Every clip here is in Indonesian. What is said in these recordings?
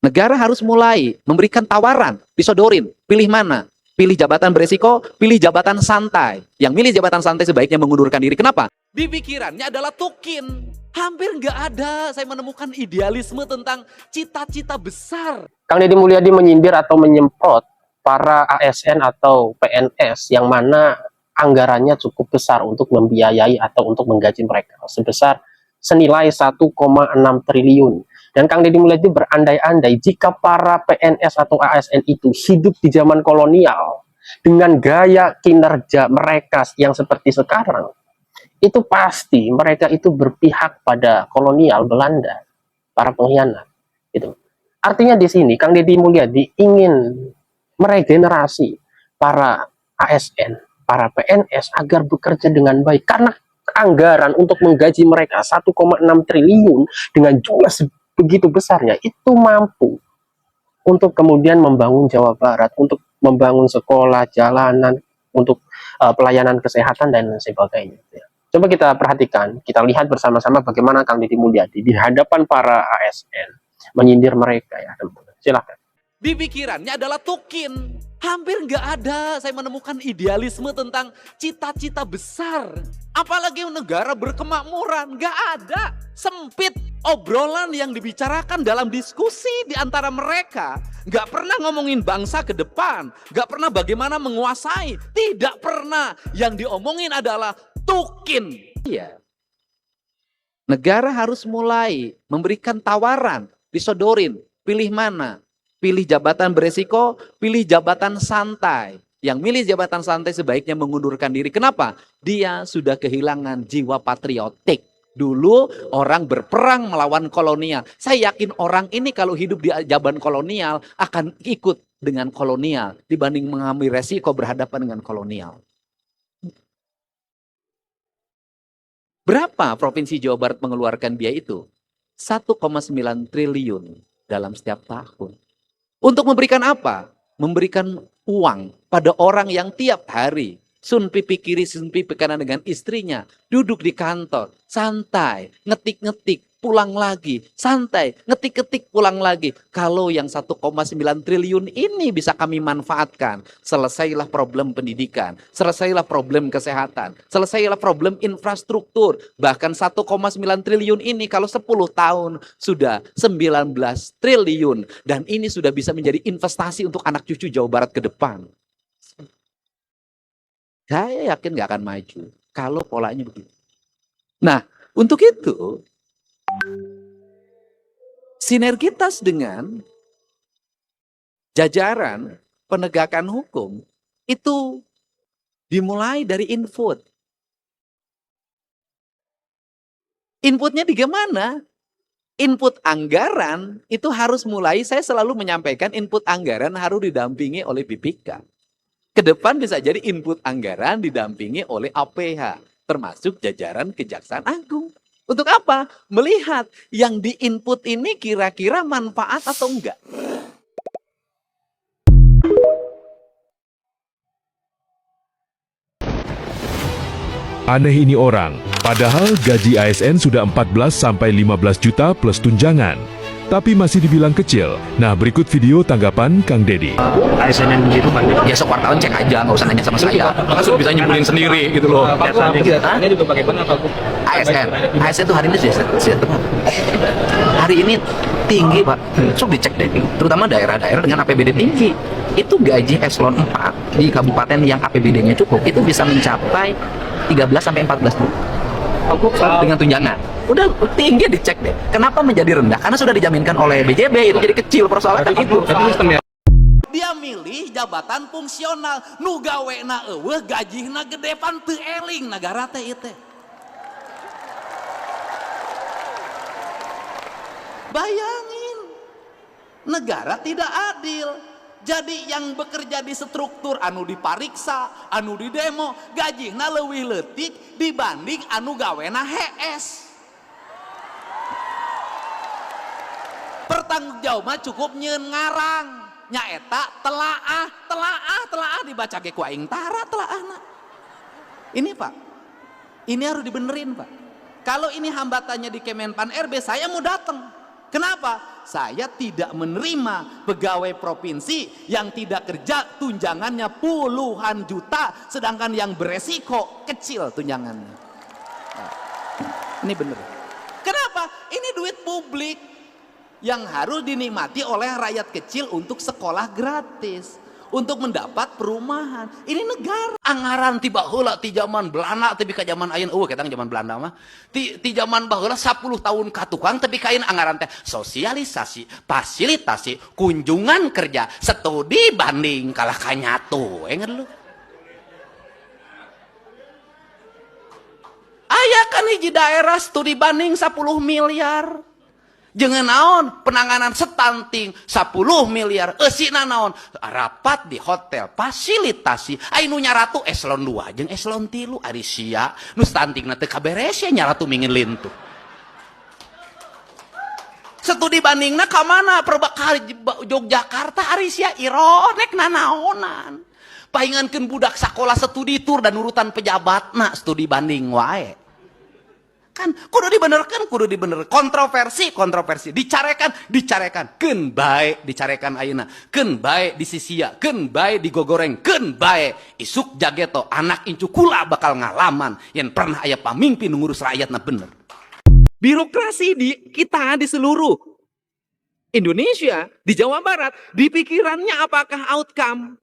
Negara harus mulai memberikan tawaran, disodorin, pilih mana? Pilih jabatan beresiko, pilih jabatan santai. Yang milih jabatan santai sebaiknya mengundurkan diri. Kenapa? Di pikirannya adalah tukin. Hampir nggak ada saya menemukan idealisme tentang cita-cita besar. Kang Deddy Mulyadi menyindir atau menyemprot para ASN atau PNS yang mana anggarannya cukup besar untuk membiayai atau untuk menggaji mereka sebesar senilai 1,6 triliun. Dan Kang Deddy Mulyadi berandai-andai jika para PNS atau ASN itu hidup di zaman kolonial dengan gaya kinerja mereka yang seperti sekarang, itu pasti mereka itu berpihak pada kolonial Belanda, para pengkhianat. Gitu. Artinya di sini Kang Deddy Mulyadi ingin meregenerasi para ASN, para PNS agar bekerja dengan baik karena anggaran untuk menggaji mereka 1,6 triliun dengan jumlah begitu besarnya itu mampu untuk kemudian membangun Jawa Barat, untuk membangun sekolah, jalanan, untuk pelayanan kesehatan dan sebagainya. Coba kita perhatikan, kita lihat bersama-sama bagaimana Kang Deddy Mulyadi di hadapan para ASN menyindir mereka ya. Silakan. Di pikirannya adalah tukin. Hampir nggak ada saya menemukan idealisme tentang cita-cita besar. Apalagi negara berkemakmuran, nggak ada. Sempit obrolan yang dibicarakan dalam diskusi di antara mereka. Nggak pernah ngomongin bangsa ke depan. Nggak pernah bagaimana menguasai. Tidak pernah. Yang diomongin adalah tukin. Iya. Negara harus mulai memberikan tawaran, disodorin, pilih mana? Pilih jabatan beresiko, pilih jabatan santai. Yang milih jabatan santai sebaiknya mengundurkan diri. Kenapa? Dia sudah kehilangan jiwa patriotik. Dulu orang berperang melawan kolonial. Saya yakin orang ini kalau hidup di zaman kolonial akan ikut dengan kolonial dibanding mengambil resiko berhadapan dengan kolonial. Berapa Provinsi Jawa Barat mengeluarkan biaya itu? 1,9 triliun dalam setiap tahun. Untuk memberikan apa? Memberikan uang pada orang yang tiap hari sun pipi kiri, sun pipi kanan dengan istrinya, duduk di kantor, santai, ngetik-ngetik, pulang lagi, santai, ngetik-ngetik, pulang lagi. Kalau yang 1,9 triliun ini bisa kami manfaatkan, selesailah problem pendidikan, selesailah problem kesehatan, selesailah problem infrastruktur. Bahkan 1,9 triliun ini kalau 10 tahun sudah 19 triliun. Dan ini sudah bisa menjadi investasi untuk anak cucu Jawa Barat ke depan. Saya yakin gak akan maju kalau polanya begitu. Nah, untuk itu sinergitas dengan jajaran penegakan hukum itu dimulai dari input. Inputnya di mana? Input anggaran itu harus mulai, saya selalu menyampaikan input anggaran harus didampingi oleh BPK. Ke depan bisa jadi input anggaran didampingi oleh APH, termasuk jajaran Kejaksaan Agung. Untuk apa? Melihat yang di-input ini kira-kira manfaat atau enggak. Aneh ini orang, padahal gaji ASN sudah 14 sampai 15 juta plus tunjangan. Tapi masih dibilang kecil. Nah, berikut video tanggapan Kang Deddy. ASN yang begitu banyak. Ya sekuartalan cek aja, nggak usah nanya sama saya. Kan sudah bisa nyebulin sendiri gitu loh. Biasanya juga pakai benar Pak. ASN itu hari ini sudah hari ini tinggi Pak. Sok dicek deh. Terutama daerah-daerah dengan APBD tinggi. Itu gaji eselon 4 di kabupaten yang APBD-nya cukup, itu bisa mencapai 13 sampai 14 juta. Dengan tunjangan. Udah tinggi dicek deh. Kenapa menjadi rendah? Karena sudah dijaminkan oleh BJB, itu jadi kecil persoalannya itu. Dia milih jabatan fungsional, nu gawena eueuh gajihna gede pan teu eling nagara teh ieu teh. Bayangin, negara tidak adil. Jadi yang bekerja di struktur anu dipariksa, anu di demo, gajihna leuwih leutik dibanding anu gawena HS. Pertanggungjawaban cukup nyeun ngarang, nyaeta telaah dibaca ge ku aing tara telaahna. Ini Pak, ini harus dibenerin Pak. Kalau ini hambatannya di Kemenpan RB, saya mau datang. Kenapa? Saya tidak menerima pegawai provinsi yang tidak kerja tunjangannya puluhan juta, sedangkan yang beresiko kecil tunjangannya. Nah, ini benar. Kenapa? Ini duit publik yang harus dinikmati oleh rakyat kecil untuk sekolah gratis, untuk mendapat perumahan. Ini negara. Anggaran tiba heula ti zaman Belanda tapi ka zaman ayeuna kita zaman Belanda mah. Ti zaman baheula 10 tahun ka tukang tapi kain anggaran teh sosialisasi, fasilitasi, kunjungan kerja, studi banding kalah ka nyatu. Ingat lu? Aya kan hiji daerah studi banding 10 miliar. Jangan naon penanganan stunting 10 miliar. Eusina naon rapat di hotel fasilitasi anu nyaratu eselon 2 jeung eselon 3 ari sia nu stuntingna teu kaberes ya nyaratu mingin lintuh. Studi bandingna ka mana? Ka Yogyakarta ari sia ironek nanaonan. Paingankeun budak sakola studi tur dan urutan pejabatna studi banding wae. Kan kudu dibenerkan kontroversi dicarekan keun bae dicarekan ayeuna keun bae disisia keun bae digogoreng keun bae isuk jageto anak incu kula bakal ngalaman yang pernah aya pamimpin ngurus rakyatna bener. Birokrasi di kita di seluruh Indonesia, di Jawa Barat, di pikirannya apakah outcome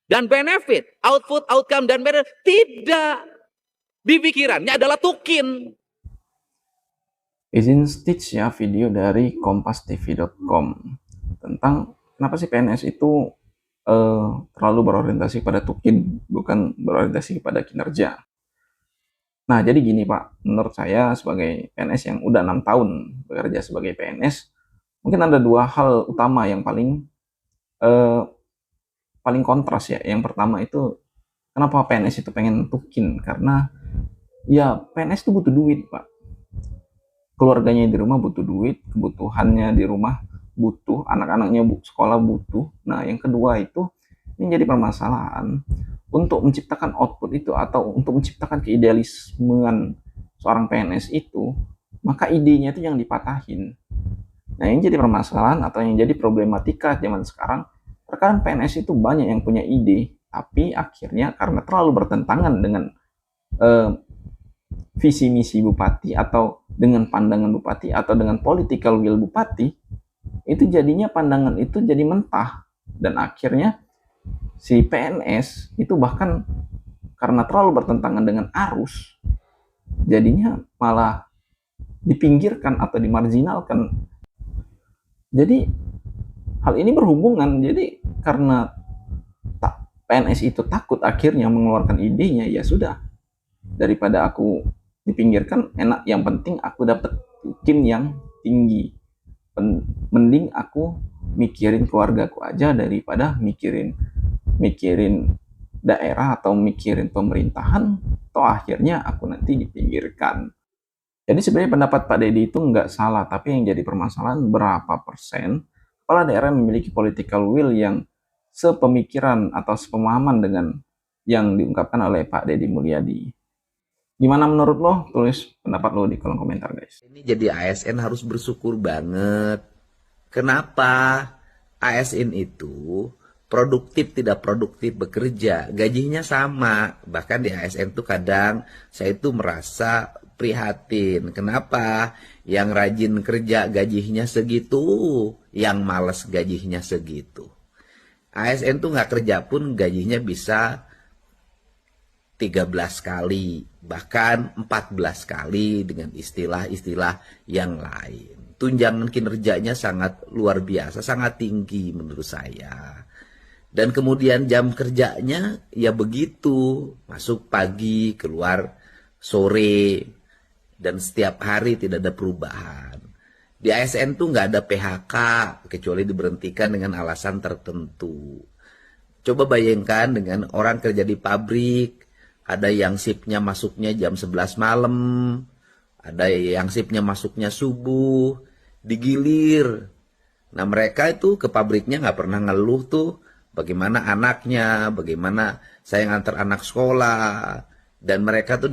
dan benefit, outcome dan benefit? Tidak. Di pikirannya adalah tukin. Izin stitch ya video dari kompastv.com tentang kenapa sih PNS itu terlalu berorientasi pada tukin, bukan berorientasi pada kinerja. Nah, jadi gini Pak, menurut saya sebagai PNS yang udah 6 tahun bekerja sebagai PNS, mungkin ada 2 hal utama yang paling kontras ya. Yang pertama itu, kenapa PNS itu pengen tukin? Karena ya PNS itu butuh duit Pak. Keluarganya di rumah butuh duit, kebutuhannya di rumah butuh, anak-anaknya sekolah butuh. Nah, yang kedua itu yang jadi permasalahan untuk menciptakan output itu atau untuk menciptakan keidealismean seorang PNS itu, maka idenya itu yang dipatahin. Nah, yang jadi permasalahan atau yang jadi problematika zaman sekarang, terkadang PNS itu banyak yang punya ide, tapi akhirnya karena terlalu bertentangan dengan visi misi bupati atau dengan pandangan bupati atau dengan political will bupati, itu jadinya pandangan itu jadi mentah, dan akhirnya si PNS itu bahkan karena terlalu bertentangan dengan arus jadinya malah dipinggirkan atau dimarginalkan. Jadi hal ini berhubungan, jadi karena PNS itu takut akhirnya mengeluarkan idenya, ya sudah, daripada aku dipinggirkan enak, yang penting aku dapat tukin yang tinggi, mending aku mikirin keluargaku aja daripada mikirin daerah atau mikirin pemerintahan, toh akhirnya aku nanti dipinggirkan. Jadi sebenarnya pendapat Pak Deddy itu nggak salah, tapi yang jadi permasalahan berapa persen kepala daerah memiliki political will yang sepemikiran atau sepemahaman dengan yang diungkapkan oleh Pak Deddy Mulyadi. Gimana menurut lo? Tulis pendapat lo di kolom komentar, guys. Ini jadi ASN harus bersyukur banget. Kenapa? ASN itu produktif tidak produktif bekerja, gajinya sama. Bahkan di ASN tuh kadang saya itu merasa prihatin. Kenapa? Yang rajin kerja gajinya segitu, yang malas gajinya segitu. ASN tuh nggak kerja pun gajinya bisa 13 kali, bahkan 14 kali dengan istilah-istilah yang lain. Tunjangan kinerjanya sangat luar biasa, sangat tinggi menurut saya. Dan kemudian jam kerjanya ya begitu, masuk pagi, keluar sore, dan setiap hari tidak ada perubahan. Di ASN tuh nggak ada PHK, kecuali diberhentikan dengan alasan tertentu. Coba bayangkan dengan orang kerja di pabrik, ada yang shiftnya masuknya jam 11 malam, ada yang shiftnya masuknya subuh, digilir. Nah, mereka itu ke pabriknya nggak pernah ngeluh tuh, bagaimana anaknya, bagaimana saya ngantar anak sekolah. Dan mereka tuh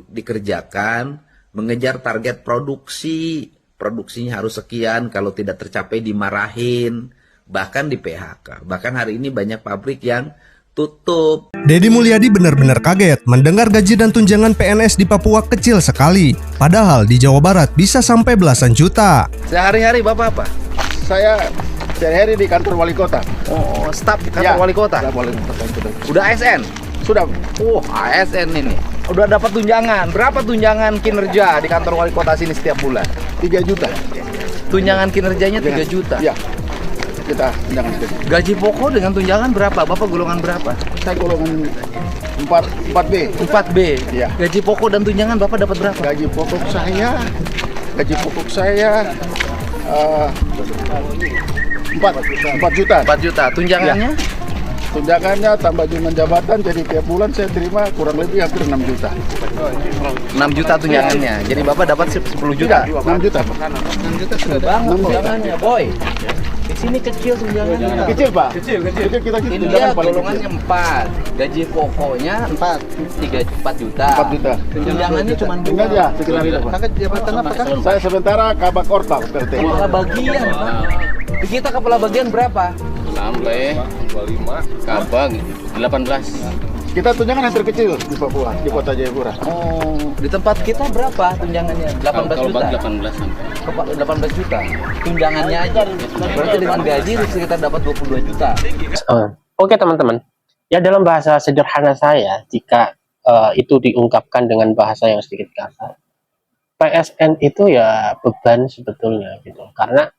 dikerjakan mengejar target produksi. produksinya harus sekian, kalau tidak tercapai dimarahin, bahkan di PHK. Bahkan hari ini banyak pabrik yang tutup. Deddy Mulyadi benar-benar kaget mendengar gaji dan tunjangan PNS di Papua kecil sekali. Padahal di Jawa Barat bisa sampai belasan juta. Sehari-hari Bapak apa? Saya sehari-hari di kantor wali kota. Oh, staf kantor Ya, wali kota. staf wali kota. Udah ASN? Sudah. ASN ini. Udah dapat tunjangan. Berapa tunjangan kinerja di kantor wali kota sini setiap bulan? 3 juta. Tunjangan kinerjanya 3 juta. Iya. Kita jangan sedih. Gaji pokok dengan tunjangan berapa? Bapak golongan berapa? Saya golongan 4B. 4B. Iya. Gaji pokok dan tunjangan Bapak dapat berapa? Gaji pokok saya 4 juta. 4 juta. Tunjangannya? Tunjangannya tambah jumlah jabatan, jadi tiap bulan saya terima kurang lebih hampir 6 juta. 6 juta tunjangannya. Jadi Bapak dapat 10 juta. 6 juta. 6 juta sudah banget tunjangannya, boy. Di sini kecil tunjangannya. Kecil, Pak. Kecil kita Ini tunjangan dia paling golongannya kecil. 4. Gaji pokoknya 4 juta. 4 juta. Tunjangannya cuma 2. Ingat ya, sekitar itu, Pak. Kakak jabatan apa, Kak? Saya sementara kabak ortal PT. Kepala bagian, Pak. Di kita kepala bagian berapa? Sampai 25 kabang 18. Kita tunjangan yang terkecil di Papua, di Kota Jayapura. Oh, di tempat kita berapa tunjangannya? 18 Kalau juta. bagi 18 sampai. 18 juta. Tunjangannya aja. Berarti dengan gaji sekitar dapat 22 juta. Oke teman-teman, ya dalam bahasa sederhana saya, jika itu diungkapkan dengan bahasa yang sedikit kasar, PSN itu ya beban sebetulnya gitu, karena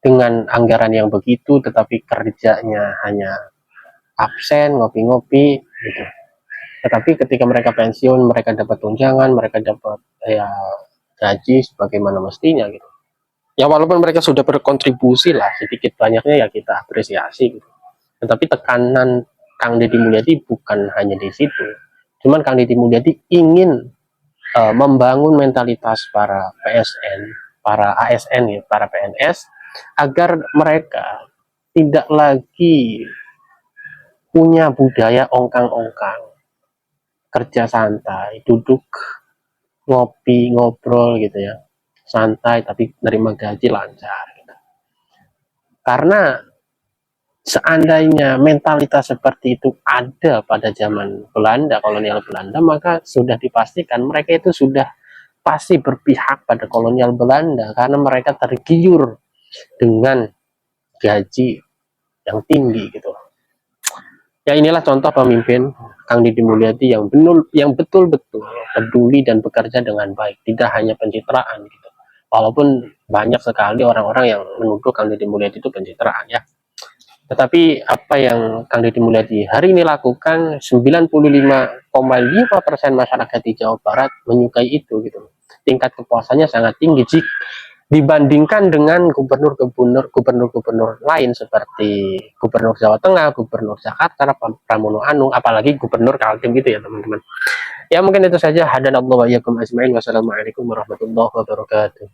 dengan anggaran yang begitu tetapi kerjanya hanya absen, ngopi-ngopi gitu. Tetapi ketika mereka pensiun, mereka dapat tunjangan, mereka dapat ya gaji sebagaimana mestinya gitu. Ya walaupun mereka sudah berkontribusi lah sedikit banyaknya, ya kita apresiasi gitu. Tetapi tekanan Kang Deddy Mulyadi bukan hanya di situ. Cuman Kang Deddy Mulyadi ingin membangun mentalitas para PSN, para ASN ya, para PNS, agar mereka tidak lagi punya budaya ongkang-ongkang, kerja santai, duduk ngopi ngobrol gitu ya, santai tapi nerima gaji lancar gitu. Karena seandainya mentalitas seperti itu ada pada zaman Belanda, kolonial Belanda, maka sudah dipastikan mereka itu sudah pasti berpihak pada kolonial Belanda, karena mereka tergiur dengan gaji yang tinggi gitu. Ya inilah contoh pemimpin Kang Deddy Mulyadi yang betul-betul peduli dan bekerja dengan baik, tidak hanya pencitraan gitu. Walaupun banyak sekali orang-orang yang menuduh Kang Deddy Mulyadi itu pencitraan ya. Tetapi apa yang Kang Deddy Mulyadi hari ini lakukan, 95,5% masyarakat di Jawa Barat menyukai itu gitu. Tingkat kepuasannya sangat tinggi jika dibandingkan dengan gubernur-gubernur lain seperti gubernur Jawa Tengah, gubernur Jakarta, Pramono Anung, apalagi gubernur Kaltim gitu ya teman-teman. Ya mungkin itu saja. Hadanallahu wa iyyakum ajmain. Wassalamualaikum warahmatullahi wabarakatuh.